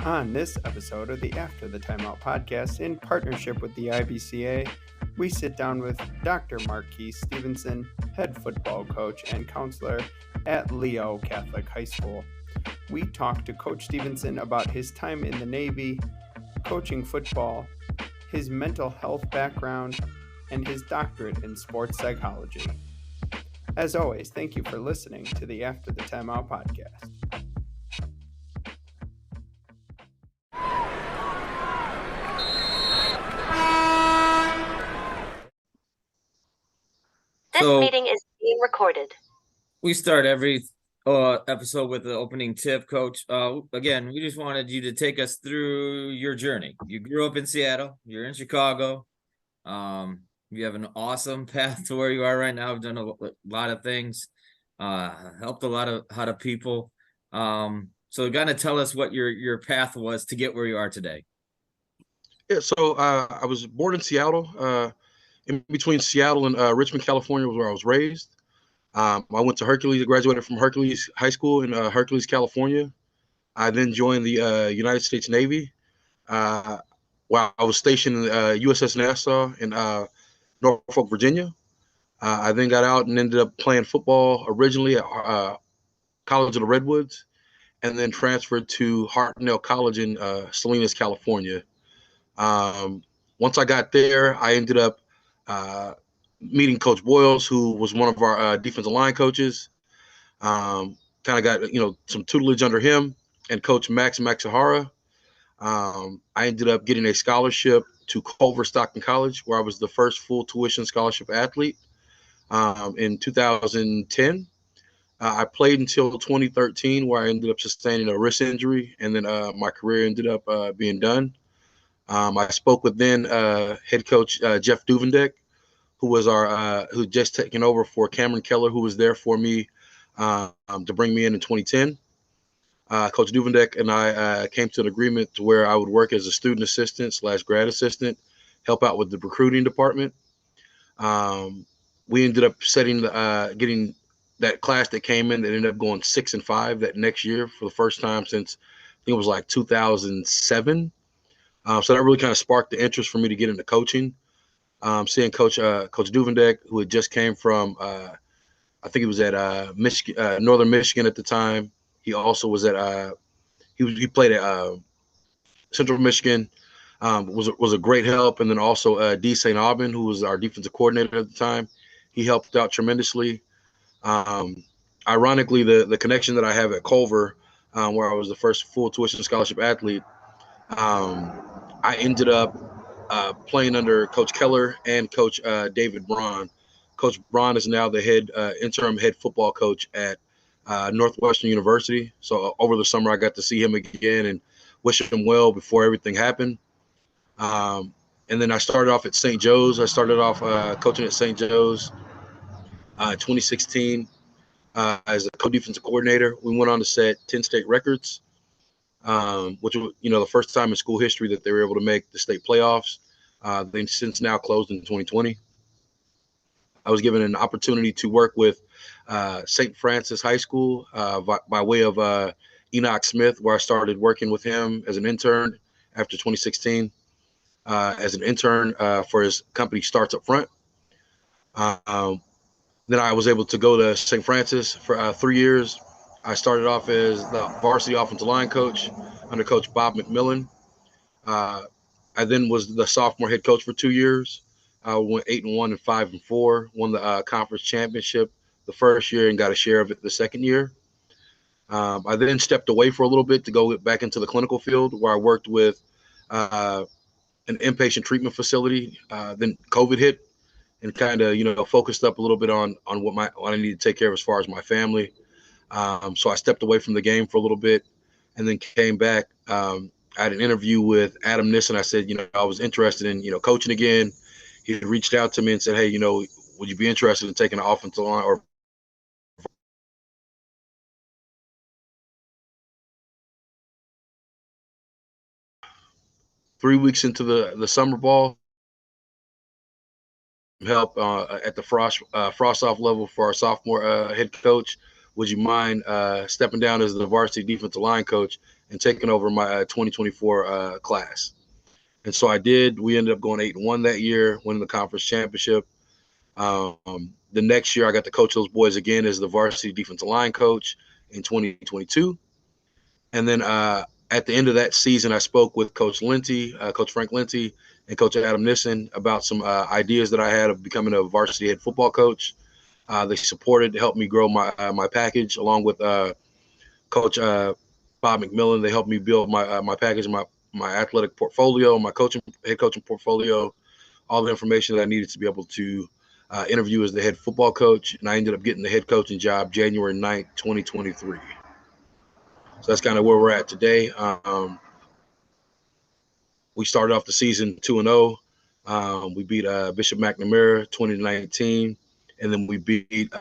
On this episode of the After the Timeout podcast, in partnership with the IBCA, we sit down with Dr. Marques Stevenson, head football coach and counselor at Leo Catholic High School. We talk to Coach Stevenson about his time in the Navy, coaching football, his mental health background, and his doctorate in sports psychology. As always, thank you for listening to the After the Timeout podcast. This meeting is being recorded. We start every episode with the opening tip, Coach. Again, we just wanted you to take us through your journey. You grew up in Seattle. You're in Chicago. You have an awesome path to where you are right now. You've done a lot of things, helped a lot of people. So kind of tell us what your path was to get where you are today. Yeah, so I was born in Seattle. In between Seattle and Richmond, California was where I was raised. I went to Hercules, graduated from Hercules High School in Hercules, California. I then joined the United States Navy while I was stationed in USS Nassau in Norfolk, Virginia. I then got out and ended up playing football originally at College of the Redwoods, and then transferred to Hartnell College in Salinas, California. Once I got there, I ended up meeting Coach Boyles, who was one of our defensive line coaches. Kind of got some tutelage under him, and Coach Max Maxahara. I ended up getting a scholarship to Culver Stockton College, where I was the first full tuition scholarship athlete in 2010. I played until 2013, where I ended up sustaining a wrist injury, and then my career ended up being done. I spoke with then head coach Jeff Duvendek, who was who just taken over for Cameron Keller, who was there for me to bring me in 2010. Coach Duvendek and I came to an agreement to where I would work as a student assistant / grad assistant, help out with the recruiting department. We ended up getting that class that came in that ended up going 6-5 that next year for the first time since I think it was like 2007. So that really kind of sparked the interest for me to get into coaching. Seeing Coach Duvendek, who had just came from, I think he was at Michigan, Northern Michigan at the time. He also was at, he played at Central Michigan, was a great help. And then also D. St. Aubin, who was our defensive coordinator at the time. He helped out tremendously. Ironically, the connection that I have at Culver, where I was the first full tuition scholarship athlete, I ended up playing under Coach Keller and Coach David Braun. Coach Braun is now the interim head football coach at Northwestern University. So over the summer, I got to see him again and wish him well before everything happened. And then I started off at St. Joe's. I started off coaching at St. Joe's 2016 as a co-defensive coordinator. We went on to set 10 state records. Which was, the first time in school history that they were able to make the state playoffs. They've since now closed in 2020. I was given an opportunity to work with St. Francis High School by way of Enoch Smith, where I started working with him as an intern after 2016, as an intern for his company Starts Up Front. Then I was able to go to St. Francis for 3 years. I started off as the varsity offensive line coach under Coach Bob McMillan. I then was the sophomore head coach for 2 years. I went 8-1 and 5-4, won the conference championship the first year and got a share of it the second year. I then stepped away for a little bit to go back into the clinical field, where I worked with an inpatient treatment facility. Then COVID hit and kind of focused up a little bit on what I needed to take care of as far as my family. So I stepped away from the game for a little bit and then came back. I had an interview with Adam Nissen. I said, I was interested in, coaching again. He had reached out to me and said, hey, would you be interested in taking an offensive line or ...3 weeks into the summer ball, help at the frost-off level for our sophomore head coach. Would you mind stepping down as the varsity defensive line coach and taking over my 2024 class. And so I did. We ended up going 8-1 that year, winning the conference championship. The next year, I got to coach those boys again as the varsity defensive line coach in 2022. And then at the end of that season, I spoke with Coach Linty, Coach Frank Linty, and Coach Adam Nissen about some ideas that I had of becoming a varsity head football coach. They supported, helped me grow my package, along with Coach Bob McMillan. They helped me build my package, my athletic portfolio, my head coaching portfolio, all the information that I needed to be able to interview as the head football coach. And I ended up getting the head coaching job January 9th, 2023. So that's kind of where we're at today. We started off the season 2-0. We beat Bishop McNamara 2019, and then we beat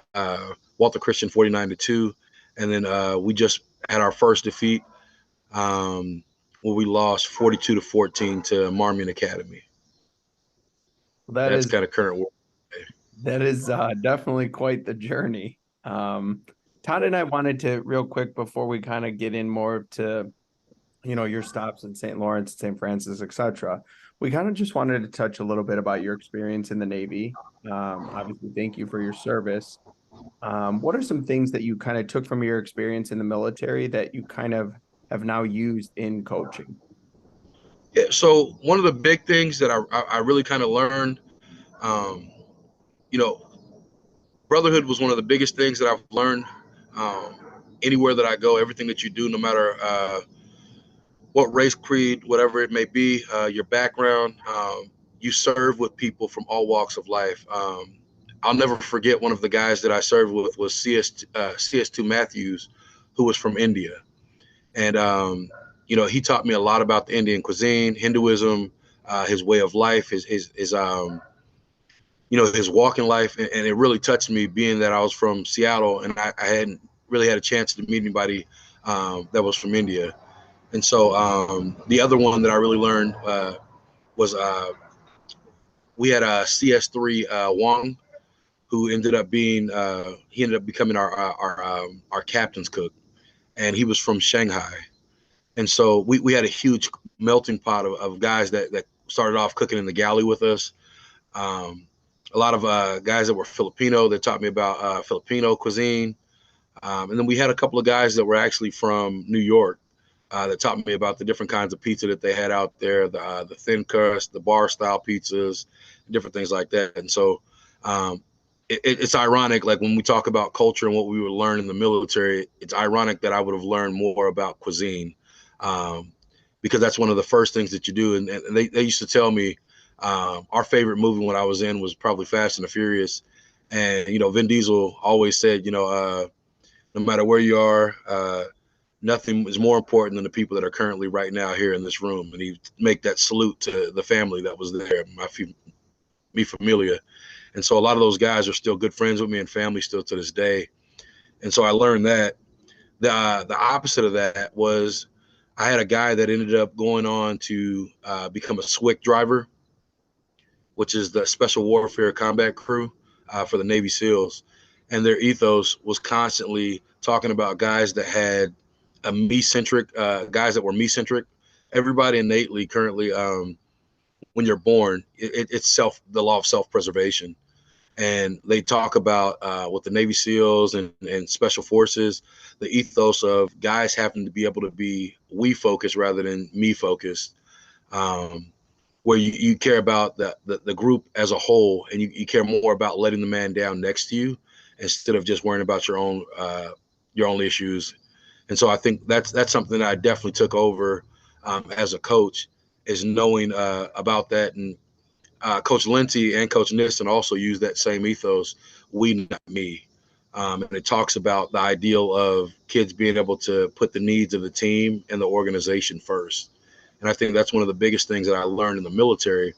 Walter Christian 49-2. And then we just had our first defeat where we lost 42-14 to Marmion Academy. That's kind of current work. That is definitely quite the journey. Todd and I wanted to real quick before we kind of get in more to, your stops in St. Lawrence, St. Francis, etc. We kind of just wanted to touch a little bit about your experience in the Navy. Obviously, thank you for your service. What are some things that you kind of took from your experience in the military that you kind of have now used in coaching? Yeah, so one of the big things that I really kind of learned, brotherhood was one of the biggest things that I've learned. Anywhere that I go, everything that you do, no matter what race, creed, whatever it may be, your background, you serve with people from all walks of life. I'll never forget one of the guys that I served with was CS2 Matthews, who was from India. And, he taught me a lot about the Indian cuisine, Hinduism, his way of life, his walk in life. And it really touched me, being that I was from Seattle and I hadn't really had a chance to meet anybody that was from India. And so the other one that I really learned was we had a CS3 Wong, who ended up becoming our captain's cook, and he was from Shanghai. And so we had a huge melting pot of guys that started off cooking in the galley with us. A lot of guys that were Filipino that taught me about Filipino cuisine. And then we had a couple of guys that were actually from New York that taught me about the different kinds of pizza that they had out there, the thin crust, the bar style pizzas, different things like that. And so it's ironic, like when we talk about culture and what we would learn in the military, it's ironic that I would have learned more about cuisine because that's one of the first things that you do. And they used to tell me our favorite movie when I was in was probably Fast and the Furious. And, Vin Diesel always said, no matter where you are, nothing is more important than the people that are currently right now here in this room. And he make that salute to the family that was there, mi familia. And so a lot of those guys are still good friends with me and family still to this day. And so I learned that. The opposite of that was I had a guy that ended up going on to become a SWCC driver, which is the Special Warfare Combat Crew for the Navy SEALs. And their ethos was constantly talking about guys that had a me-centric, guys that were me-centric. Everybody innately currently, when you're born, it's the law of self-preservation. And they talk about with the Navy SEALs and Special Forces, the ethos of guys having to be able to be we-focused rather than me-focused, where you care about the group as a whole, and you care more about letting the man down next to you instead of just worrying about your own issues. And so I think that's something that I definitely took over as a coach, is knowing about that. And Coach Linty and Coach Nissen also use that same ethos, we, not me. And it talks about the ideal of kids being able to put the needs of the team and the organization first. And I think that's one of the biggest things that I learned in the military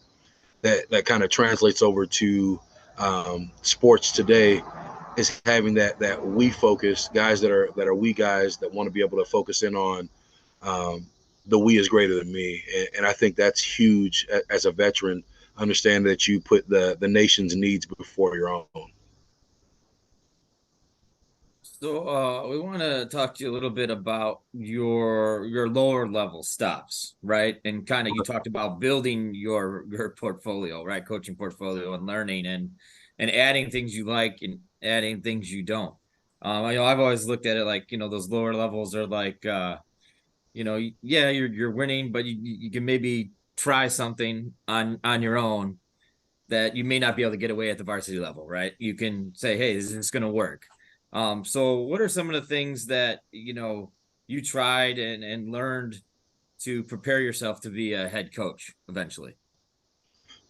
that kind of translates over to sports today, is having that we focus, guys that are we guys that want to be able to focus in on the we is greater than me. And I think that's huge as a veteran, understand that you put the nation's needs before your own. So we want to talk to you a little bit about your lower level stops, right? And kind of you talked about building your portfolio, right? Coaching portfolio and learning and adding things you like and adding things you don't. I've always looked at it like, those lower levels are like yeah, you're winning, but you can maybe try something on your own that you may not be able to get away at the varsity level, right? You can say, hey, is this going to work? So what are some of the things that, you tried and learned to prepare yourself to be a head coach eventually?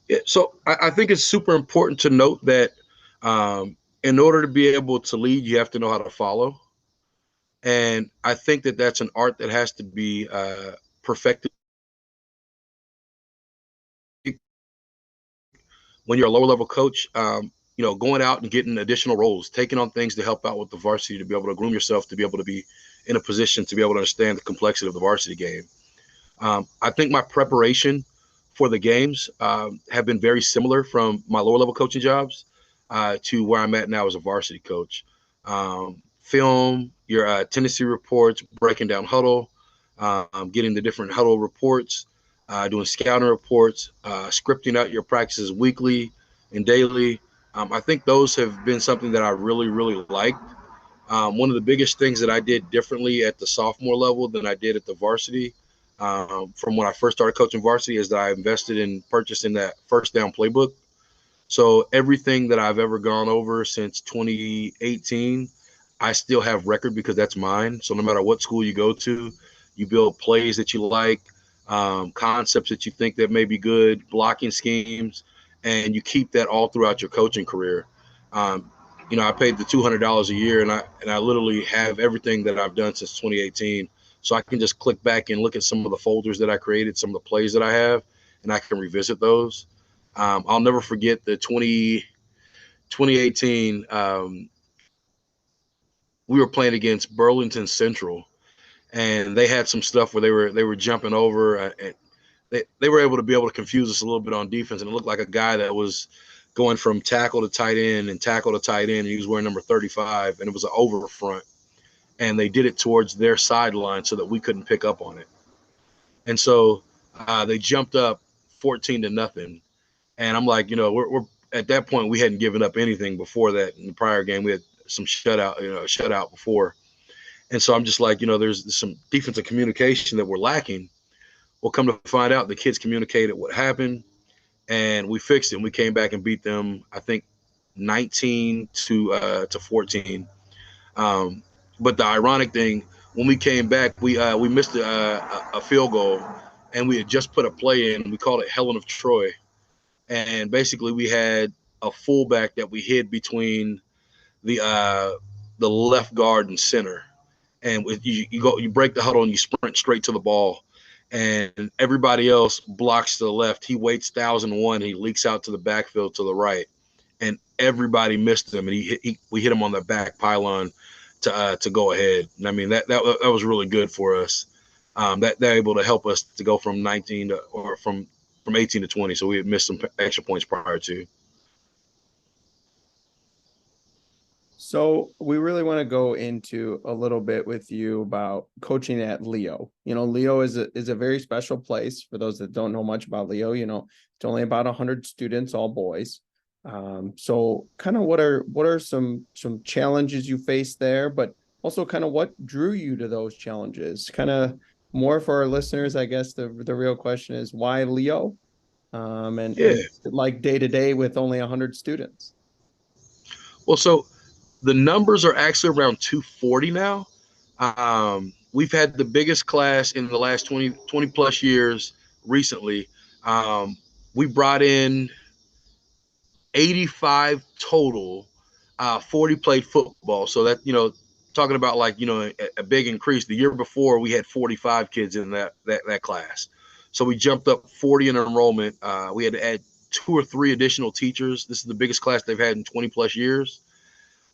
Yeah, so I think it's super important to note that in order to be able to lead, you have to know how to follow. And I think that that's an art that has to be perfected when you're a lower level coach. Going out and getting additional roles, taking on things to help out with the varsity, to be able to groom yourself, to be able to be in a position to be able to understand the complexity of the varsity game. I think my preparation for the games have been very similar from my lower level coaching jobs to where I'm at now as a varsity coach. Film, your tendency reports, breaking down huddle, getting the different huddle reports, doing scouting reports, scripting out your practices weekly and daily. I think those have been something that I really, really liked. One of the biggest things that I did differently at the sophomore level than I did at the varsity from when I first started coaching varsity is that I invested in purchasing that first down playbook. So everything that I've ever gone over since 2018, I still have record because that's mine. So no matter what school you go to, you build plays that you like, concepts that you think that may be good, blocking schemes, and you keep that all throughout your coaching career. I paid the $200 a year, and I literally have everything that I've done since 2018. So I can just click back and look at some of the folders that I created, some of the plays that I have, and I can revisit those. I'll never forget the 2018. We were playing against Burlington Central, and they had some stuff where they were jumping over. And they were able to confuse us a little bit on defense, and it looked like a guy that was going from tackle to tight end and tackle to tight end. And he was wearing number 35, and it was an over front. And they did it towards their sideline so that we couldn't pick up on it. And so they jumped up 14-0. And I'm like, we're at that point, we hadn't given up anything before that. In the prior game, we had some shutout before. And so I'm just like, there's some defensive communication that we're lacking. Well, come to find out, the kids communicated what happened, and we fixed it. And we came back and beat them, I think, 19 to 14. But the ironic thing, when we came back, we missed a field goal, and we had just put a play in. We called it Helen of Troy, and basically we had a fullback that we hid between the left guard and center, and you break the huddle and you sprint straight to the ball, and everybody else blocks to the left. He waits 1,001. He leaks out to the backfield to the right, and everybody missed him, and we hit him on the back pylon to go ahead. And I mean that was really good for us. That they're able to help us to go from 19 or from 18 to 20. So we had missed some extra points prior to. So we really want to go into a little bit with you about coaching at Leo. Leo is a very special place. For those that don't know much about Leo, it's only about 100 students, all boys. So kind of what are some challenges you face there, but also kind of what drew you to those challenges? Kind of more for our listeners, I guess the real question is why Leo? And like day to day with only 100 students. Well, so the numbers are actually around 240 now. We've had the biggest class in the last 20 plus years recently. We brought in 85 total, 40 played football. So that, talking about like, a big increase. The year before we had 45 kids in that class. So we jumped up 40 in enrollment. We had to add 2 or 3 additional teachers. This is the biggest class they've had in 20 plus years.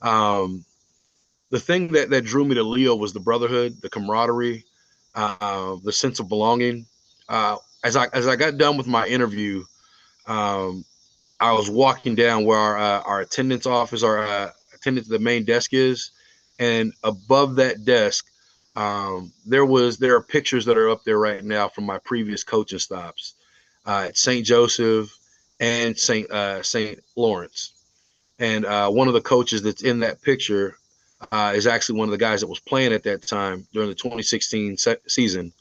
The thing that drew me to Leo was the brotherhood, the camaraderie, the sense of belonging. As I got done with my interview, I was walking down where our attendance office, our attendance at the main desk is, And above that desk, there are pictures that are up there right now from my previous coaching stops at St. Joseph and St. Lawrence. And one of the coaches that's in that picture is actually one of the guys that was playing at that time during the 2016 season,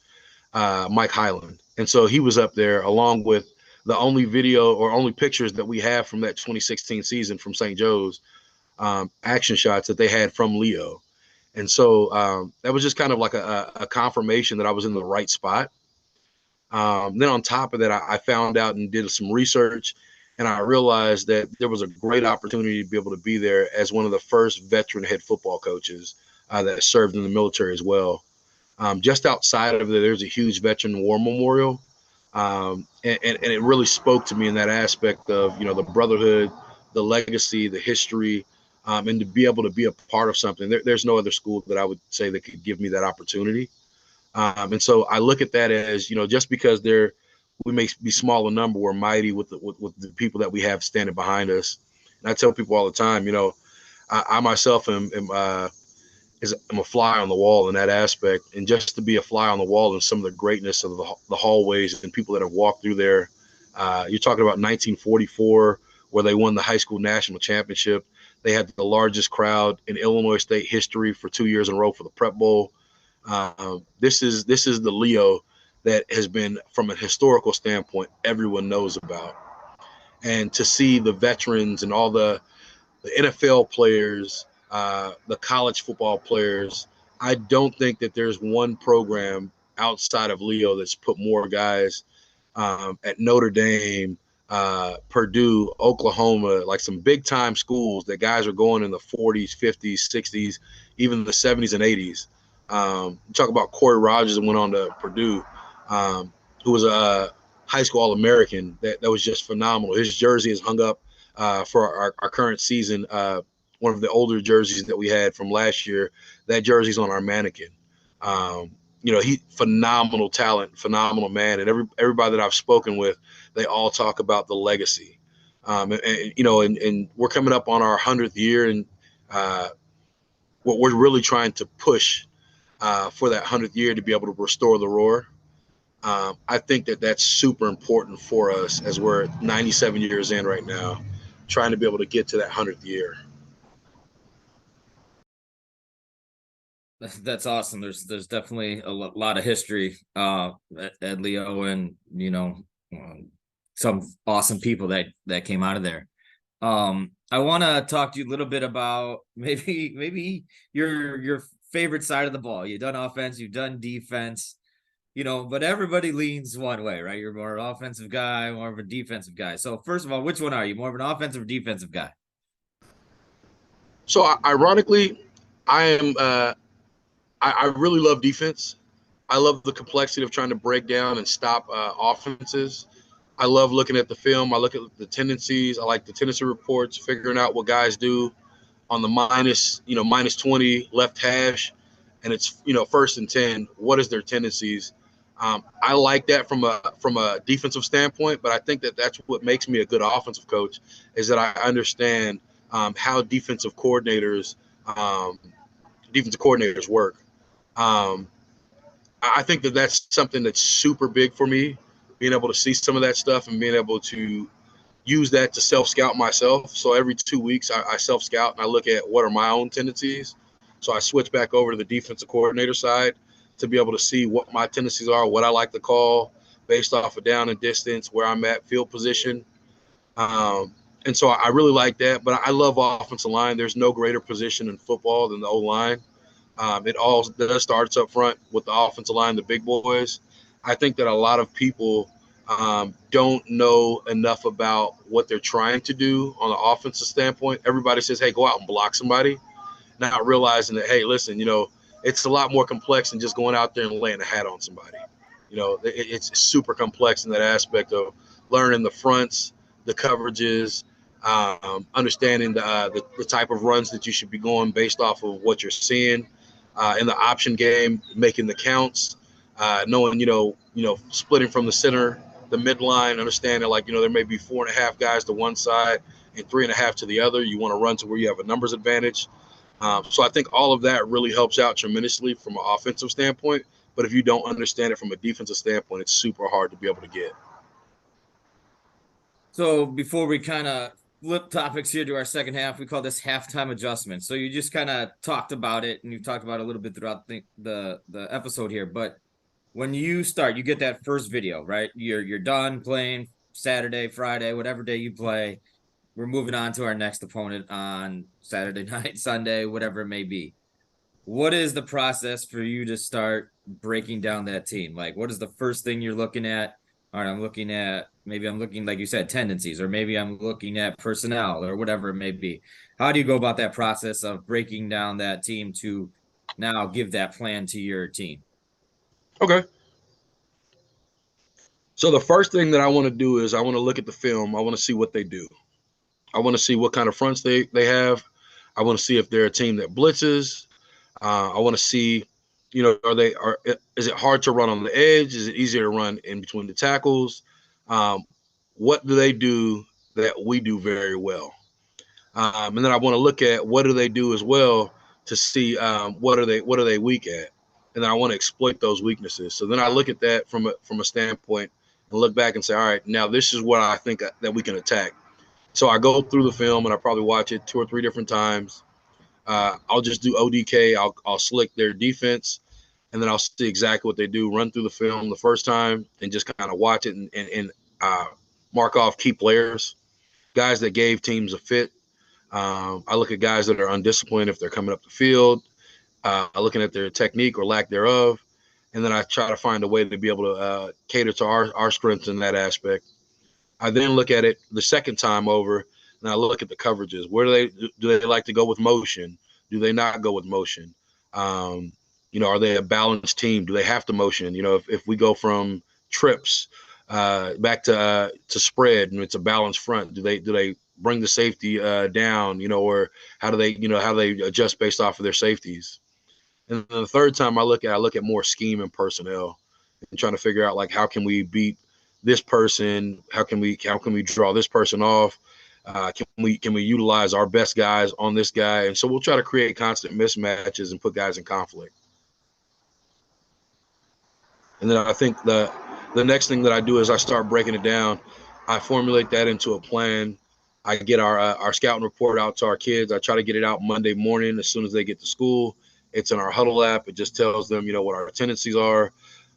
Mike Highland. And so he was up there along with the only video or only pictures that we have from that 2016 season from St. Joe's, action shots that they had from Leo. And so that was just kind of like a confirmation that I was in the right spot. Then on top of that, I found out and did some research, and I realized that there was a great opportunity to be able to be there as one of the first veteran head football coaches that served in the military as well. Just outside of there, there's a huge veteran war memorial. And it really spoke to me in that aspect of, the brotherhood, the legacy, the history, and to be able to be a part of something. There's no other school that I would say that could give me that opportunity. And so I look at that as, just because we may be small in number, we're mighty with the people that we have standing behind us. And I tell people all the time, I myself am I'm a fly on the wall in that aspect. And just to be a fly on the wall in some of the greatness of the hallways and people that have walked through there. You're talking about 1944, where they won the high school national championship. They had the largest crowd in Illinois State history for 2 years in a row for the Prep Bowl. This is the Leo that has been, from a historical standpoint, everyone knows about. And to see the veterans and all the NFL players, the college football players, I don't think that there's one program outside of Leo that's put more guys at Notre Dame, Purdue, Oklahoma, like some big time schools that guys are going in the 40s, 50s, 60s, even the 70s and 80s. Talk about Corey Rogers that went on to Purdue, who was a high school All-American that was just phenomenal. His jersey is hung up for our current season. One of the older jerseys that we had from last year, that jersey's on our mannequin. He phenomenal talent, phenomenal man, and everybody that I've spoken with, they all talk about the legacy. And we're coming up on our 100th year, and what we're really trying to push for that 100th year to be able to restore the roar. I think that that's super important for us as we're 97 years in right now, trying to be able to get to that 100th year. That's awesome. There's definitely a lot of history at Leo, and some awesome people that came out of there. I want to talk to you a little bit about maybe your favorite side of the ball. You've done offense, you've done defense, but everybody leans one way, right? You're more an offensive guy, more of a defensive guy. So first of all, which one are you? More of an offensive or defensive guy? So ironically, I am. I really love defense. I love the complexity of trying to break down and stop offenses. I love looking at the film. I look at the tendencies. I like the tendency reports, figuring out what guys do on the minus 20 left hash, and it's, first and 10. What is their tendencies? I like that from a defensive standpoint, but I think that that's what makes me a good offensive coach, is that I understand how defensive coordinators work. I think that that's something that's super big for me, being able to see some of that stuff and being able to use that to self-scout myself. So every 2 weeks I self-scout and I look at what are my own tendencies. So I switch back over to the defensive coordinator side to be able to see what my tendencies are, what I like to call based off of down and distance, where I'm at, field position. And so I really like that. But I love offensive line. There's no greater position in football than the O-line. It all does starts up front with the offensive line, the big boys. I think that a lot of people don't know enough about what they're trying to do on the offensive standpoint. Everybody says, hey, go out and block somebody, not realizing that, hey, listen, it's a lot more complex than just going out there and laying a hat on somebody. It's super complex in that aspect of learning the fronts, the coverages, understanding the type of runs that you should be going based off of what you're seeing in the option game, making the counts, knowing, splitting from the center, the midline, understanding there may be 4.5 guys to one side and 3.5 to the other. You want to run to where you have a numbers advantage. So I think all of that really helps out tremendously from an offensive standpoint. But if you don't understand it from a defensive standpoint, it's super hard to be able to get. So before we kind of flip topics here to our second half, we call this halftime adjustment. So you just kind of talked about it, and you talked about it a little bit throughout the episode here. But when you start, you get that first video, right? You're done playing Saturday, Friday, whatever day you play. We're moving on to our next opponent on Saturday night, Sunday, whatever it may be. What is the process for you to start breaking down that team? Like, what is the first thing you're looking at? All right, I'm looking, like you said, tendencies, or maybe I'm looking at personnel or whatever it may be. How do you go about that process of breaking down that team to now give that plan to your team? Okay. So the first thing that I want to do is I want to look at the film. I want to see what they do. I want to see what kind of fronts they have. I want to see if they're a team that blitzes. I want to see, is it hard to run on the edge? Is it easier to run in between the tackles? What do they do that we do very well? And then I want to look at what do they do as well to see what are they weak at, and then I want to exploit those weaknesses. So then I look at that from a standpoint and look back and say, all right, now this is what I think that we can attack. So I go through the film and I probably watch it 2 or 3 different times. I'll just do ODK. I'll slick their defense, and then I'll see exactly what they do. Run through the film the first time and just kind of watch it and mark off key players, guys that gave teams a fit. I look at guys that are undisciplined if they're coming up the field. Looking at their technique or lack thereof, and then I try to find a way to be able to cater to our strengths in that aspect. I then look at it the second time over, and I look at the coverages. Where do they like to go with motion? Do they not go with motion? Are they a balanced team? Do they have to motion? If we go from trips back to spread and it's a balanced front, do they bring the safety down? Or how do they adjust based off of their safeties? And then the third time I look at more scheme and personnel and trying to figure out, like, how can we beat this person? How can we draw this person off? Can we utilize our best guys on this guy? And so we'll try to create constant mismatches and put guys in conflict. And then I think the next thing that I do is I start breaking it down. I formulate that into a plan. I get our scouting report out to our kids. I try to get it out Monday morning as soon as they get to school. It's in our Huddle app. It just tells them, what our tendencies are,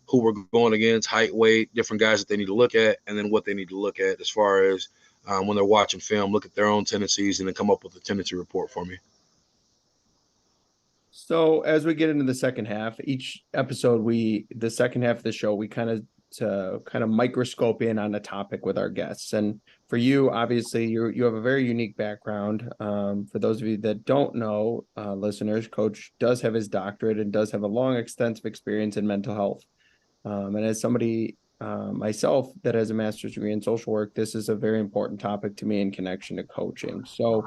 who we're going against, height, weight, different guys that they need to look at, and then what they need to look at as far as when they're watching film, look at their own tendencies, and then come up with a tendency report for me. So as we get into the second half, each episode, the second half of the show, we kind of microscope in on a topic with our guests. And for you, obviously, you have a very unique background. For those of you that don't know, listeners, Coach does have his doctorate and does have a long, extensive experience in mental health. And as somebody myself that has a master's degree in social work, this is a very important topic to me in connection to coaching. So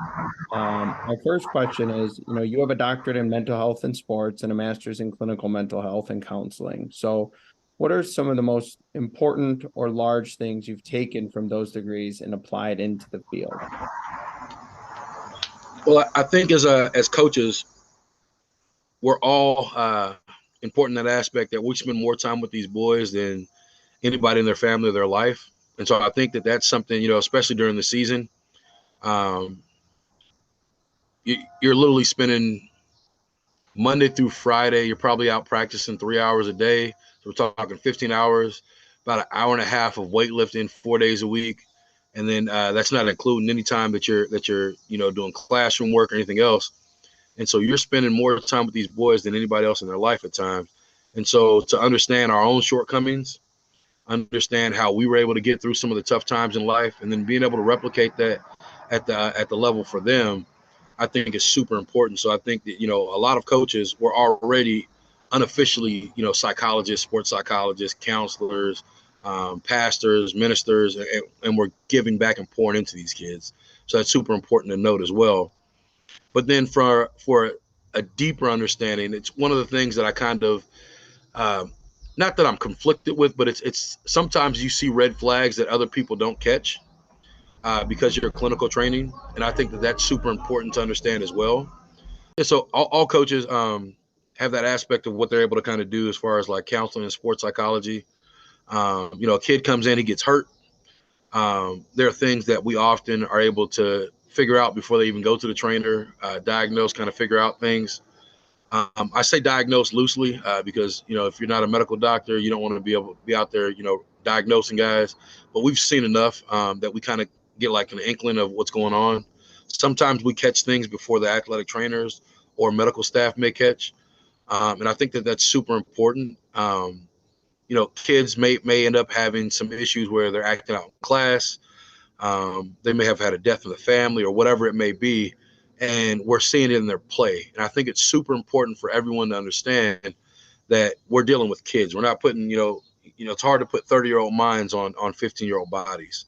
my first question is, you have a doctorate in mental health and sports and a master's in clinical mental health and counseling. So what are some of the most important or large things you've taken from those degrees and applied into the field? Well, I think as coaches, we're all important in that aspect that we spend more time with these boys than anybody in their family or their life. And so I think that that's something, especially during the season, you're literally spending Monday through Friday. You're probably out practicing 3 hours a day. So we're talking 15 hours, about an hour and a half of weightlifting 4 days a week. And then that's not including any time that you're doing classroom work or anything else. And so you're spending more time with these boys than anybody else in their life at times. And so to understand our own shortcomings, understand how we were able to get through some of the tough times in life, and then being able to replicate that at the level for them, I think is super important. So I think that, a lot of coaches were already unofficially, psychologists, sports psychologists, counselors, pastors, ministers, and we're giving back and pouring into these kids. So that's super important to note as well. But then for a deeper understanding, it's one of the things that I kind of, not that I'm conflicted with, but it's sometimes you see red flags that other people don't catch because you're clinical training. And I think that that's super important to understand as well. Yeah, so all coaches have that aspect of what they're able to kind of do as far as like counseling and sports psychology. A kid comes in, he gets hurt. There are things that we often are able to figure out before they even go to the trainer, diagnose, kind of figure out things. I say diagnose loosely because, if you're not a medical doctor, you don't want to be able to be out there, diagnosing guys. But we've seen enough that we kind of get like an inkling of what's going on. Sometimes we catch things before the athletic trainers or medical staff may catch. And I think that that's super important. Kids may end up having some issues where they're acting out in class. They may have had a death in the family or whatever it may be, and we're seeing it in their play. And I think it's super important for everyone to understand that we're dealing with kids. We're not putting, it's hard to put 30-year-old minds on 15-year-old bodies.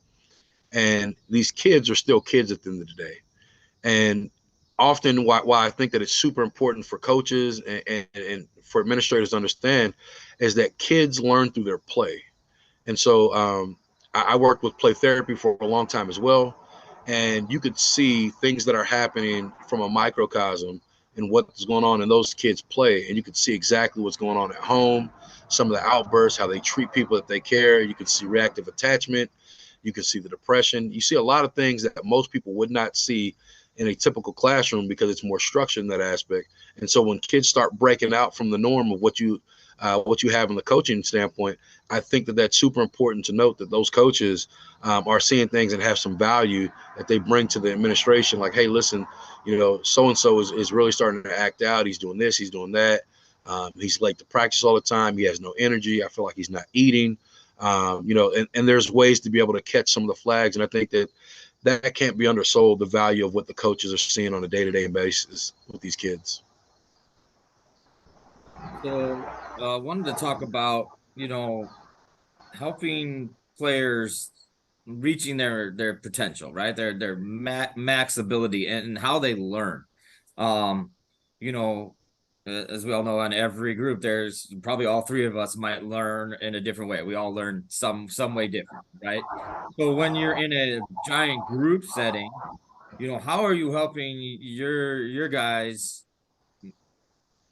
And these kids are still kids at the end of the day. And often why I think that it's super important for coaches and for administrators to understand is that kids learn through their play. And so I worked with play therapy for a long time as well. And you could see things that are happening from a microcosm and what's going on in those kids' play. And you could see exactly what's going on at home, some of the outbursts, how they treat people that they care. You could see reactive attachment. You can see the depression. You see a lot of things that most people would not see in a typical classroom because it's more structured in that aspect. And so when kids start breaking out from the norm of what you have in the coaching standpoint, I think that that's super important to note that those coaches are seeing things and have some value that they bring to the administration. Like, hey, listen, so-and-so is really starting to act out. He's doing this, he's doing that. He's late to practice all the time. He has no energy. I feel like he's not eating. And there's ways to be able to catch some of the flags. And I think that can't be undersold, the value of what the coaches are seeing on a day-to-day basis with these kids. So wanted to talk about, helping players reaching their potential, right? Their max ability and how they learn. As we all know, on every group, there's probably all three of us might learn in a different way. We all learn some way different, right? So when you're in a giant group setting, how are you helping your guys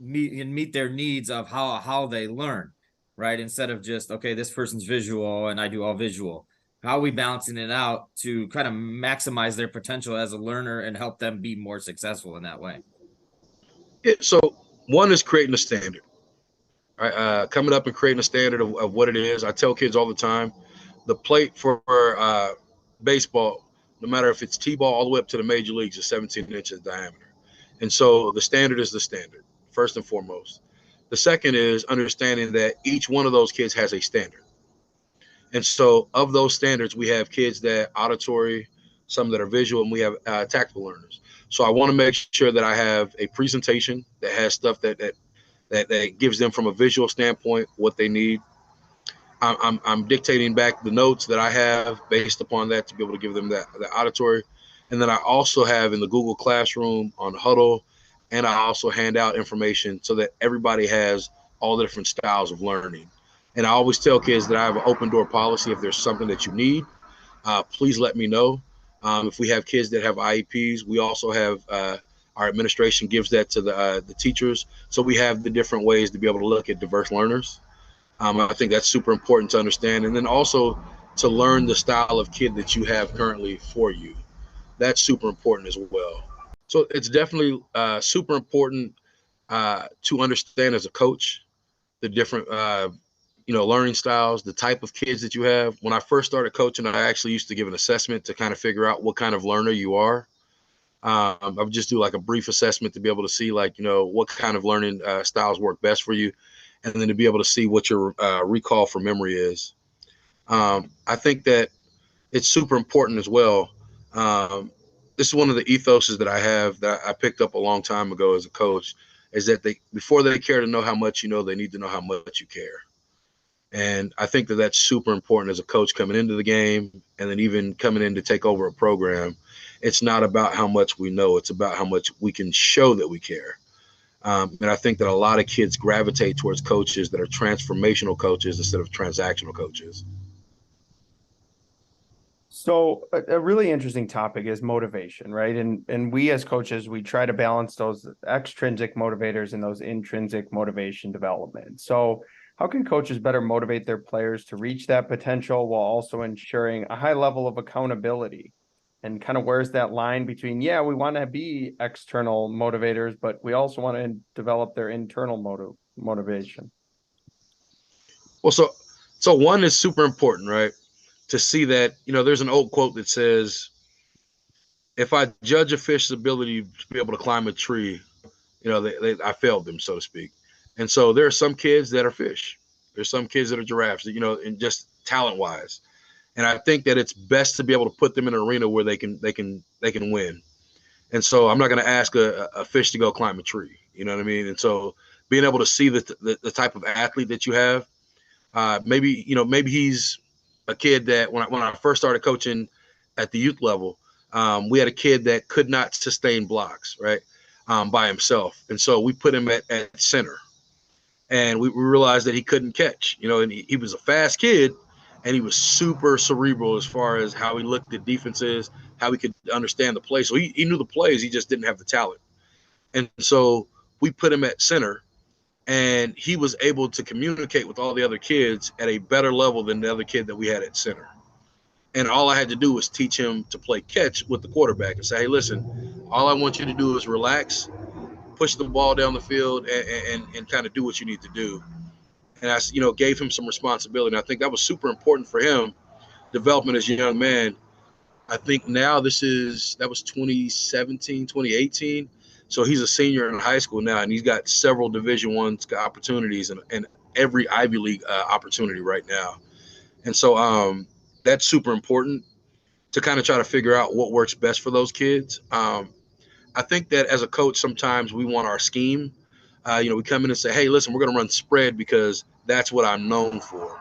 meet their needs of how they learn, right? Instead of just, okay, this person's visual and I do all visual. How are we balancing it out to kind of maximize their potential as a learner and help them be more successful in that way? So one is creating a standard, right? Coming up and creating a standard of what it is. I tell kids all the time, the plate for baseball, no matter if it's T-ball all the way up to the major leagues, is 17 inches diameter. And so the standard is the standard, first and foremost. The second is understanding that each one of those kids has a standard. And so of those standards, we have kids that auditory, some that are visual, and we have tactical learners. So I want to make sure that I have a presentation that has stuff that gives them from a visual standpoint what they need. I'm dictating back the notes that I have based upon that to be able to give them that auditory. And then I also have in the Google Classroom on Huddle, and I also hand out information so that everybody has all the different styles of learning. And I always tell kids that I have an open door policy. If there's something that you need, please let me know. If we have kids that have IEPs, we also have our administration gives that to the teachers. So we have the different ways to be able to look at diverse learners. I think that's super important to understand. And then also to learn the style of kid that you have currently for you. That's super important as well. So it's definitely super important to understand as a coach the different learning styles, the type of kids that you have. When I first started coaching, I actually used to give an assessment to kind of figure out what kind of learner you are. I would just do like a brief assessment to be able to see what kind of learning styles work best for you, and then to be able to see what your recall for memory is. I think that it's super important as well. This is one of the ethoses that I have that I picked up a long time ago as a coach, is that before they care to know how much you know, they need to know how much you care. And I think that that's super important as a coach coming into the game, and then even coming in to take over a program. It's not about how much we know. It's about how much we can show that we care. And I think that a lot of kids gravitate towards coaches that are transformational coaches instead of transactional coaches. So a really interesting topic is motivation, right? And we as coaches, we try to balance those extrinsic motivators and those intrinsic motivation development. So how can coaches better motivate their players to reach that potential while also ensuring a high level of accountability? And kind of where's that line between, yeah, we want to be external motivators, but we also want to develop their internal motivation. Well, so one is super important, right? To see that, there's an old quote that says, if I judge a fish's ability to be able to climb a tree, I failed them, so to speak. And so there are some kids that are fish. There's some kids that are giraffes, and just talent wise. And I think that it's best to be able to put them in an arena where they can win. And so I'm not going to ask a fish to go climb a tree. You know what I mean? And so being able to see the type of athlete that you have, maybe he's a kid that when I first started coaching at the youth level, we had a kid that could not sustain blocks, right, by himself. And so we put him at center. And we realized that he couldn't catch, and he was a fast kid, and he was super cerebral as far as how he looked at defenses, how he could understand the play. So he knew the plays, he just didn't have the talent. And so we put him at center, and he was able to communicate with all the other kids at a better level than the other kid that we had at center. And all I had to do was teach him to play catch with the quarterback and say, hey, listen, all I want you to do is relax, push the ball down the field, and kind of do what you need to do. And I, gave him some responsibility. And I think that was super important for him, development as a young man. I think now that was 2017, 2018. So he's a senior in high school now, and he's got several Division I opportunities and every Ivy League opportunity right now. And so that's super important to kind of try to figure out what works best for those kids. I think that as a coach, sometimes we want our scheme. We come in and say, hey, listen, we're going to run spread because that's what I'm known for.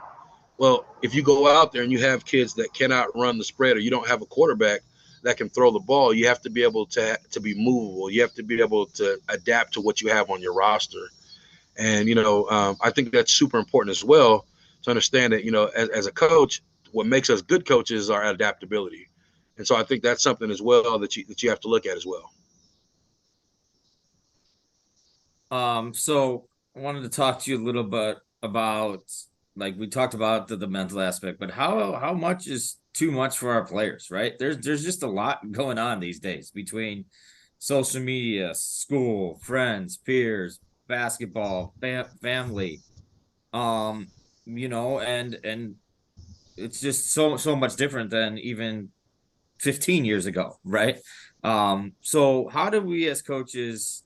Well, if you go out there and you have kids that cannot run the spread, or you don't have a quarterback that can throw the ball, you have to be able to be movable. You have to be able to adapt to what you have on your roster. And, I think that's super important as well to understand that, as a coach, what makes us good coaches is our adaptability. And so I think that's something as well that you have to look at as well. So I wanted to talk to you a little bit about, like we talked about the mental aspect, but how much is too much for our players, right? There's just a lot going on these days between social media, school, friends, peers, basketball, family, and it's just so much different than even 15 years ago, right? So how do we as coaches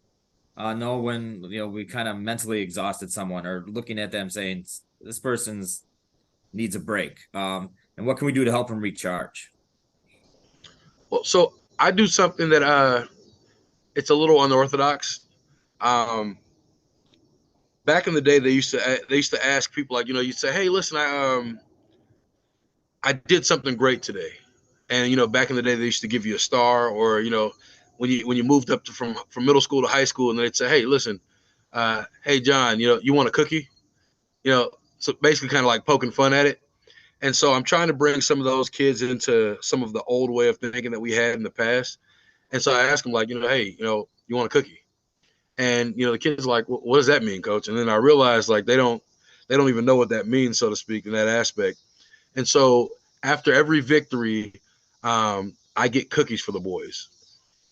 know when we kind of mentally exhausted someone, or looking at them saying this person's needs a break, and what can we do to help them recharge? Well, so I do something that it's a little unorthodox. Back in the day, they used to ask people, like, you'd say, hey, listen, I did something great today. And back in the day, they used to give you a star, or when you moved up from middle school to high school, and they'd say, hey, listen, hey, John, you want a cookie? So basically kind of like poking fun at it. And so I'm trying to bring some of those kids into some of the old way of thinking that we had in the past. And so I asked them, like, hey, you want a cookie? And the kids are like, what does that mean, coach? And then I realized, like, they don't even know what that means, so to speak, in that aspect. And so after every victory, I get cookies for the boys.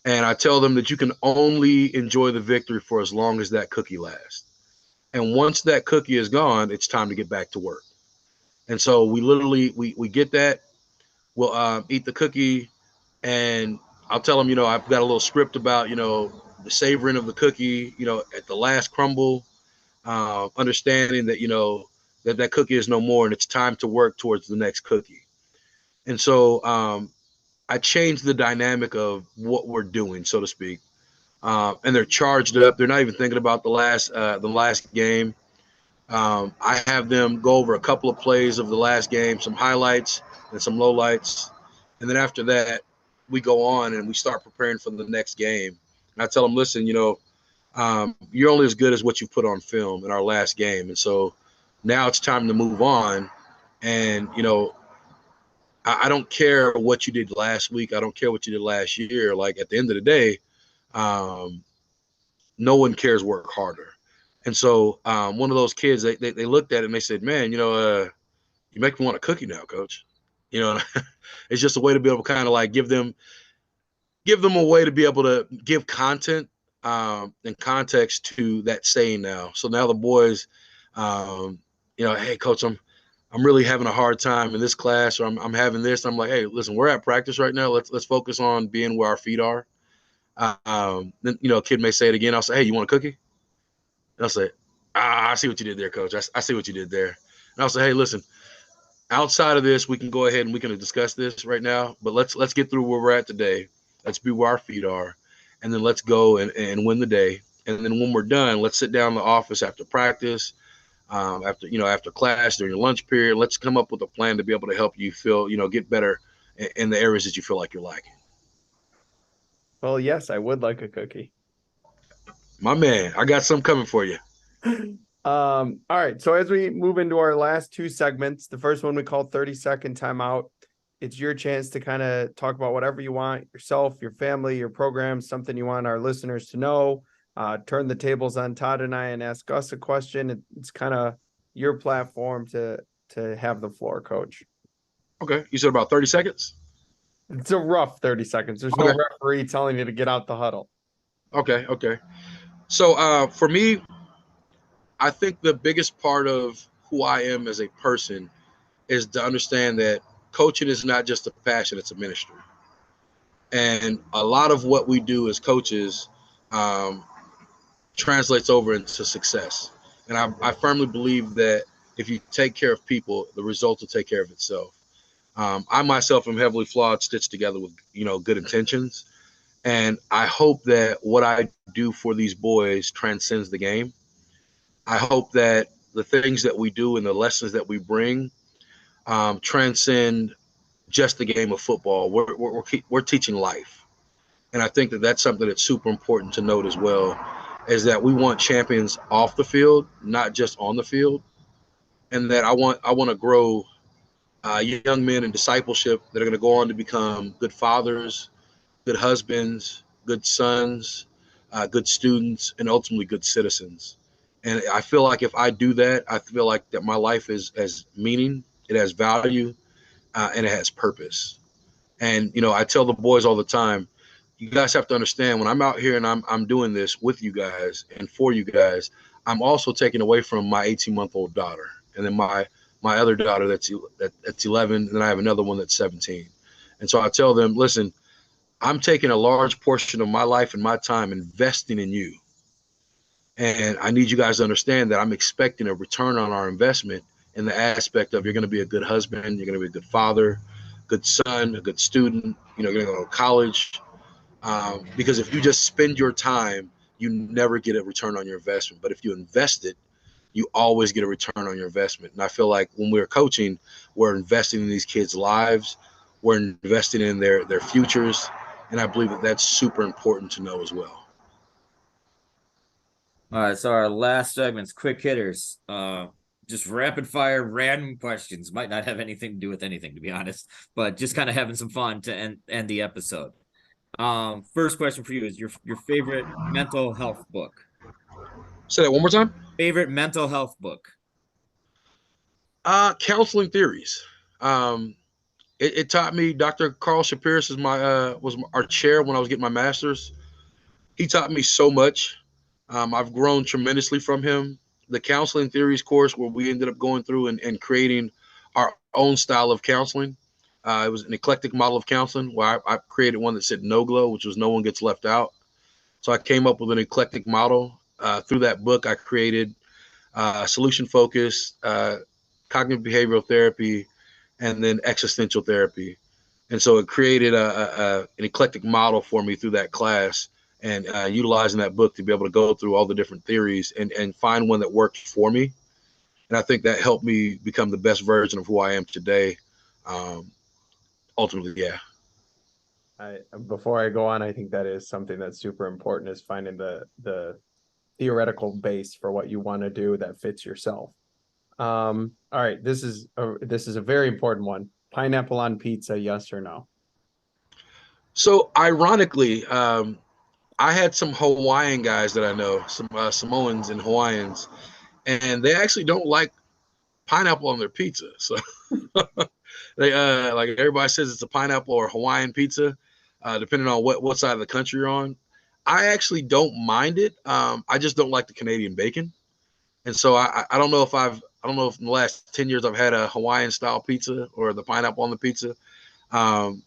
And I tell them that you can only enjoy the victory for as long as that cookie lasts. And once that cookie is gone, it's time to get back to work. And so we literally, we get that. We'll eat the cookie, and I'll tell them, I've got a little script about, the savoring of the cookie, at the last crumble, understanding that, that cookie is no more, and it's time to work towards the next cookie. And so I changed the dynamic of what we're doing, so to speak. And they're charged up. They're not even thinking about the last game. I have them go over a couple of plays of the last game, some highlights and some lowlights. And then after that, we go on and we start preparing for the next game. And I tell them, listen, you're only as good as what you put on film in our last game. And so now it's time to move on. And, I don't care what you did last week. I don't care what you did last year. Like at the end of the day, no one cares work harder. And so one of those kids, they looked at it and they said, man, you make me want a cookie now, coach. It's just a way to be able to kind of like give them a way to be able to give content and context to that saying now. So now the boys, hey, coach, I'm really having a hard time in this class, or I'm having this. I'm like, hey, listen, we're at practice right now. Let's focus on being where our feet are. Then a kid may say it again. I'll say, hey, you want a cookie? And I'll say, I see what you did there, coach. I see what you did there. And I'll say, hey, listen, outside of this, we can go ahead and we can discuss this right now. But let's get through where we're at today. Let's be where our feet are, and then let's go and win the day. And then when we're done, let's sit down in the office after practice, after class, during your lunch period. Let's come up with a plan to be able to help you feel, get better in the areas that you feel like you're lacking. Well, yes, I would like a cookie. My man, I got some coming for you. All right. So as we move into our last two segments, the first one we call 30-second timeout. It's your chance to kind of talk about whatever you want, yourself, your family, your program, something you want our listeners to know. Turn the tables on Todd and I and ask us a question. It's kind of your platform to have the floor, Coach. Okay. You said about 30 seconds? It's a rough 30 seconds. There's no referee telling you to get out the huddle. Okay. So for me, I think the biggest part of who I am as a person is to understand that coaching is not just a passion, it's a ministry. And a lot of what we do as coaches translates over into success. And I firmly believe that if you take care of people, the result will take care of itself. I myself am heavily flawed, stitched together with, good intentions. And I hope that what I do for these boys transcends the game. I hope that the things that we do and the lessons that we bring transcend just the game of football. We're teaching life. And I think that that's something that's super important to note as well, is that we want champions off the field, not just on the field. And that I want to grow young men in discipleship that are going to go on to become good fathers, good husbands, good sons, good students, and ultimately good citizens. And I feel like if I do that, I feel like that my life has meaning, it has value, and it has purpose. And, I tell the boys all the time, you guys have to understand when I'm out here and I'm doing this with you guys and for you guys, I'm also taking away from my 18-month-old daughter. And then my other daughter that's 11, and then I have another one that's 17. And so I tell them, listen, I'm taking a large portion of my life and my time investing in you. And I need you guys to understand that I'm expecting a return on our investment in the aspect of you're going to be a good husband, you're going to be a good father, good son, a good student, you're going to go to college. Because if you just spend your time, you never get a return on your investment. But if you invest it, you always get a return on your investment. And I feel like when we're coaching, we're investing in these kids' lives, we're investing in their futures. And I believe that that's super important to know as well. All right, so our last segment's quick hitters. Just rapid fire random questions. Might not have anything to do with anything, to be honest, but just kind of having some fun to end the episode. First question for you is your favorite mental health book. Say that one more time. Favorite mental health book. Counseling Theories. It taught me. Dr. Carl Shapiris was our chair when I was getting my master's. He taught me so much. I've grown tremendously from him. The Counseling Theories course, where we ended up going through and creating our own style of counseling. It was an eclectic model of counseling where I created one that said no glow, which was no one gets left out. So I came up with an eclectic model. Through that book, I created solution focus, cognitive behavioral therapy, and then existential therapy. And so it created an eclectic model for me through that class, and utilizing that book to be able to go through all the different theories and find one that worked for me. And I think that helped me become the best version of who I am today. Ultimately, yeah. Before I go on, I think that is something that's super important, is finding the theoretical base for what you want to do that fits yourself. All right, this is a very important one. Pineapple on pizza, yes or no? So ironically, I had some Hawaiian guys that I know, some Samoans and Hawaiians, and they actually don't like pineapple on their pizza. So they like everybody says it's a pineapple or Hawaiian pizza, depending on what side of the country you're on. I actually don't mind it. I just don't like the Canadian bacon, and so I don't know if in the last 10 years I've had a Hawaiian style pizza or the pineapple on the pizza. Um,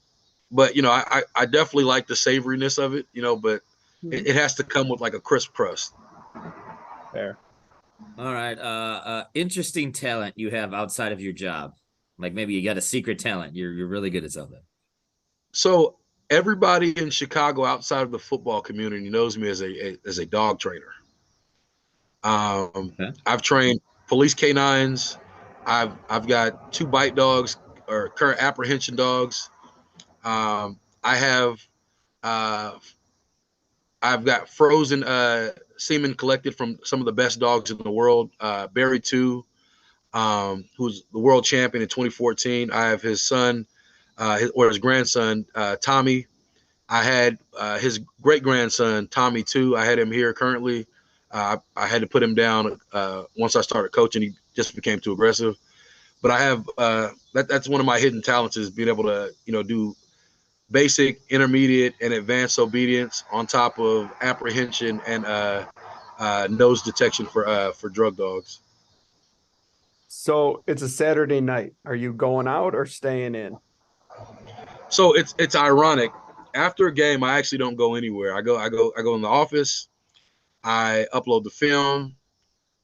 but I definitely like the savoriness of it. But it has to come with like a crisp crust. Fair. All right. Interesting talent you have outside of your job. Like maybe you got a secret talent. You're really good at something. So everybody in Chicago outside of the football community knows me as a dog trainer. Okay. I've trained police canines. I've got 2 bite dogs or current apprehension dogs. I have I've got frozen semen collected from some of the best dogs in the world. Barry 2, who's the world champion in 2014. I have his son, his grandson, Tommy. I had his great grandson, Tommy 2. I had him here currently. I had to put him down once I started coaching. He just became too aggressive. But I have that's one of my hidden talents, is being able to do basic, intermediate, and advanced obedience on top of apprehension and nose detection for drug dogs. So it's a Saturday night. Are you going out or staying in? So it's ironic. After a game, I actually don't go anywhere. I go in the office. I upload the film.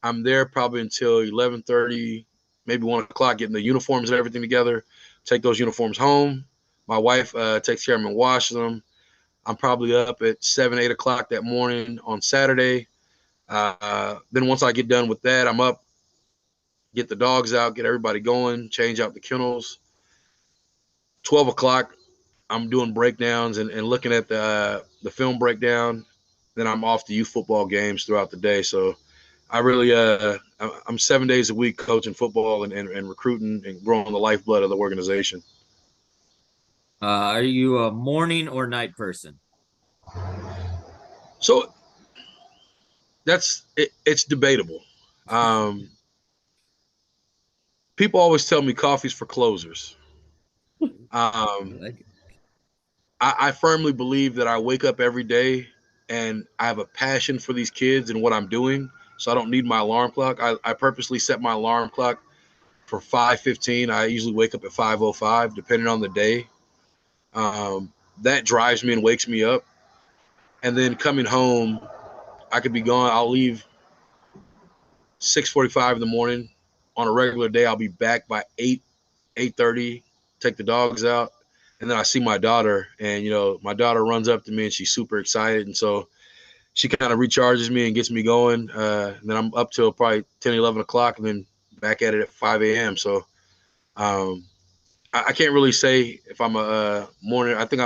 I'm there probably until 11:30, maybe 1 o'clock, getting the uniforms and everything together. Take those uniforms home. My wife takes care of them and washes them. I'm probably up at 7, 8 o'clock that morning on Saturday. Then once I get done with that, I'm up, get the dogs out, get everybody going, change out the kennels. 12 o'clock, I'm doing breakdowns and looking at the film breakdown. Then I'm off to youth football games throughout the day. So I really, I'm 7 days a week coaching football and recruiting and growing the lifeblood of the organization. Are you a morning or night person? So it's debatable. People always tell me coffee's for closers. I firmly believe that I wake up every day and I have a passion for these kids and what I'm doing. So I don't need my alarm clock. I purposely set my alarm clock for 5:15. I usually wake up at 5:05, depending on the day. That drives me and wakes me up. And then coming home, I could be gone. I'll leave 6:45 in the morning. On a regular day, I'll be back by 8:30, take the dogs out. And then I see my daughter, and my daughter runs up to me and she's super excited. And so she kind of recharges me and gets me going. And then I'm up till probably 10, 11 o'clock and then back at it at 5 a.m. So I can't really say if I'm a morning. I think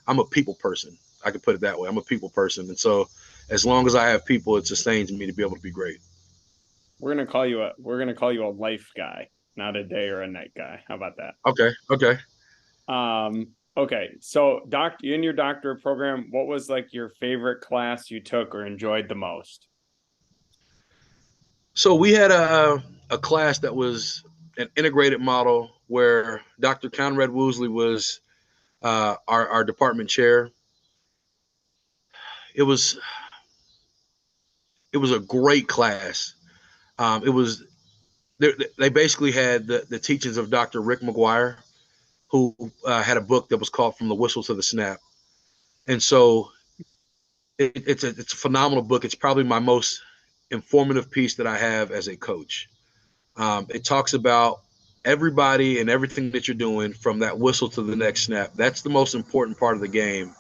I'm a people person. I could put it that way. I'm a people person. And so as long as I have people, it sustains me to be able to be great. We're gonna call you a life guy, not a day or a night guy. How about that? Okay. Okay. So in your doctorate program, what was like your favorite class you took or enjoyed the most? So we had a class that was an integrated model where Dr. Conrad Woosley was our department chair. It was a great class. They basically had the teachings of Dr. Rick McGuire, who had a book that was called From the Whistle to the Snap. And so it's a phenomenal book. It's probably my most informative piece that I have as a coach. It talks about everybody and everything that you're doing from that whistle to the next snap. That's the most important part of the game.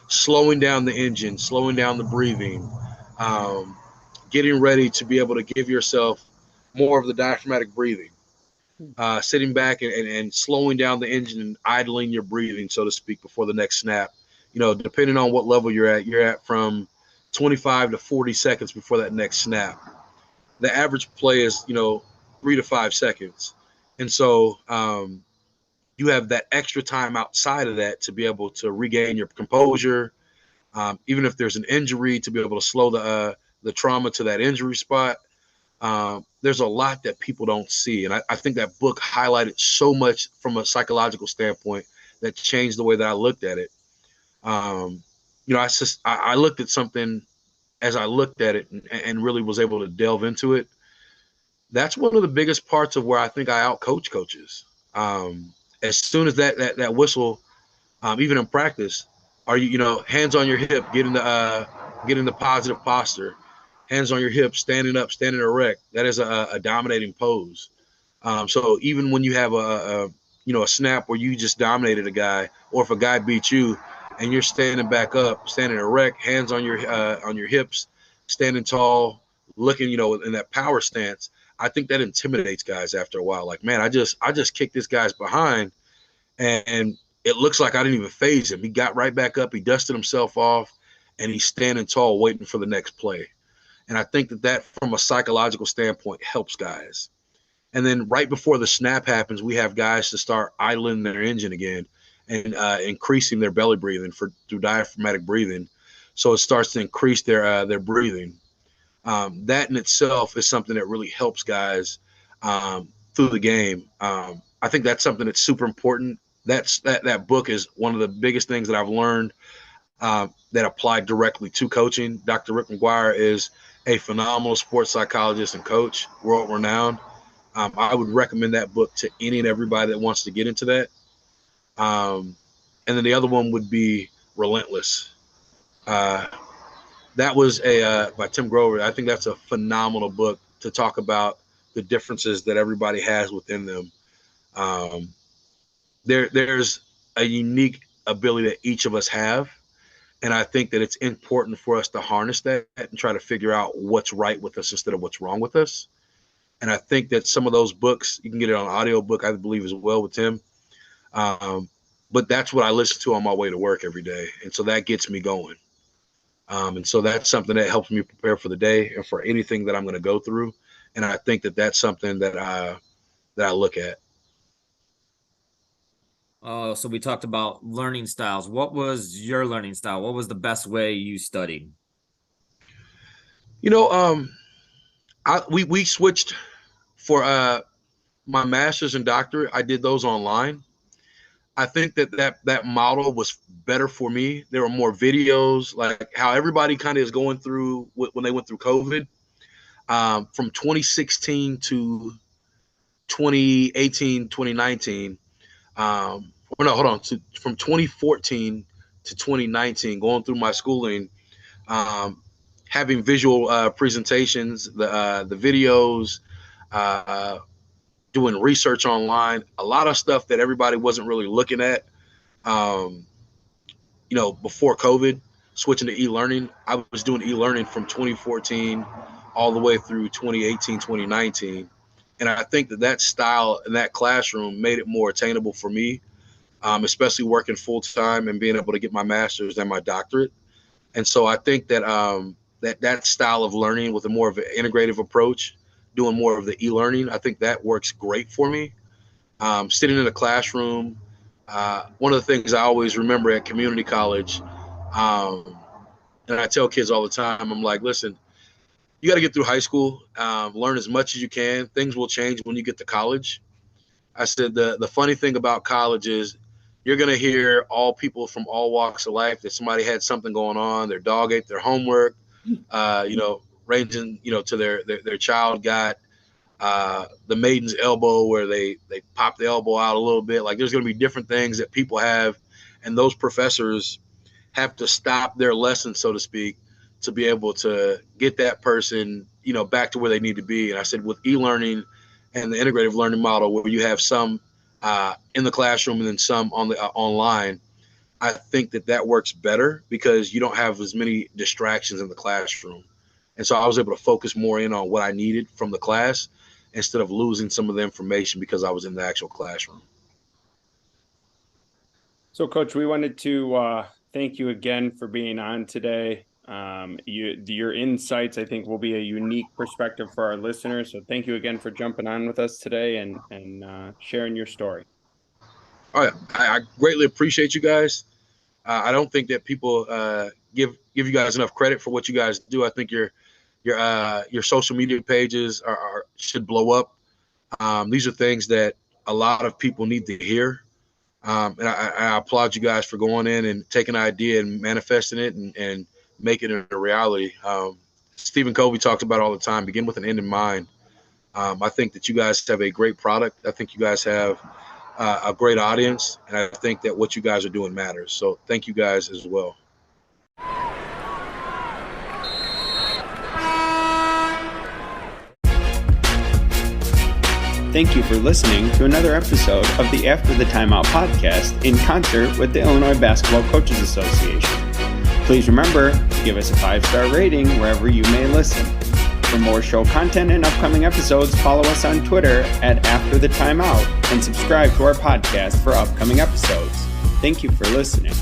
Slowing down the engine, slowing down the breathing, getting ready to be able to give yourself more of the diaphragmatic breathing, sitting back and slowing down the engine and idling your breathing, so to speak, before the next snap. Depending on what level you're at from 25 to 40 seconds before that next snap. The average play is, 3 to 5 seconds. And so you have that extra time outside of that to be able to regain your composure. Even if there's an injury, to be able to slow the trauma to that injury spot. There's a lot that people don't see. And I think that book highlighted so much from a psychological standpoint that changed the way that I looked at it. I looked at something as I looked at it and really was able to delve into it. That's one of the biggest parts of where I think I outcoach coaches. As soon as that whistle, even in practice, are you hands on your hip, get in the positive posture, hands on your hip, standing up, standing erect. That is a dominating pose. So even when you have a snap where you just dominated a guy, or if a guy beat you and you're standing back up, standing erect, hands on your hips, standing tall, looking, in that power stance, I think that intimidates guys after a while. Like, man, I just kicked this guy's behind, and it looks like I didn't even phase him. He got right back up, he dusted himself off, and he's standing tall, waiting for the next play. And I think that from a psychological standpoint helps guys. And then right before the snap happens, we have guys to start idling their engine again and increasing their belly breathing through diaphragmatic breathing. So it starts to increase their breathing. That in itself is something that really helps guys through the game. I think that's something that's super important. That book is one of the biggest things that I've learned that applied directly to coaching. Dr. Rick McGuire is a phenomenal sports psychologist and coach, world renowned. I would recommend that book to any and everybody that wants to get into that. And then the other one would be Relentless. That was by Tim Grover. I think that's a phenomenal book to talk about the differences that everybody has within them. There's a unique ability that each of us have. And I think that it's important for us to harness that and try to figure out what's right with us instead of what's wrong with us. And I think that some of those books, you can get it on audiobook, I believe, as well with Tim. But that's what I listen to on my way to work every day. And so that gets me going. And so that's something that helps me prepare for the day and for anything that I'm going to go through. And I think that that's something that I look at. So we talked about learning styles. What was your learning style? What was the best way you studied? We switched for my master's and doctorate. I did those online. I think that model was better for me. There were more videos, like how everybody kind of is going through when they went through COVID. From 2016 to 2018, 2019. From 2014 to 2019, going through my schooling, having visual presentations, the videos, doing research online, a lot of stuff that everybody wasn't really looking at, before COVID, switching to e-learning. I was doing e-learning from 2014 all the way through 2018, 2019. And I think that style in that classroom made it more attainable for me, especially working full time and being able to get my master's and my doctorate. And so I think that that style of learning with a more of an integrative approach, doing more of the e-learning, I think that works great for me. Sitting in a classroom, one of the things I always remember at community college, and I tell kids all the time, I'm like, listen, you got to get through high school, learn as much as you can. Things will change when you get to college. I said the funny thing about college is you're going to hear all people from all walks of life that somebody had something going on. Their dog ate their homework, ranging, to their child got the maiden's elbow where they pop the elbow out a little bit. Like there's going to be different things that people have. And those professors have to stop their lesson, so to speak, to be able to get that person, back to where they need to be. And I said, with e-learning and the integrative learning model, where you have some in the classroom and then some on the online, I think that works better because you don't have as many distractions in the classroom. And so I was able to focus more in on what I needed from the class instead of losing some of the information because I was in the actual classroom. So, Coach, we wanted to thank you again for being on today. Your insights, I think, will be a unique perspective for our listeners. So thank you again for jumping on with us today and sharing your story. I greatly appreciate you guys. I don't think that people give you guys enough credit for what you guys do. I think your social media pages should blow up. These are things that a lot of people need to hear. And I applaud you guys for going in and taking an idea and manifesting it and making it a reality. Stephen Covey talks about all the time, begin with an end in mind. I think that you guys have a great product. I think you guys have a great audience, and I think that what you guys are doing matters. So thank you guys as well. Thank you for listening to another episode of the After the Timeout podcast in concert with the Illinois Basketball Coaches Association. Please remember to give us a 5-star rating wherever you may listen. For more show content and upcoming episodes, follow us on Twitter at After the Timeout and subscribe to our podcast for upcoming episodes. Thank you for listening.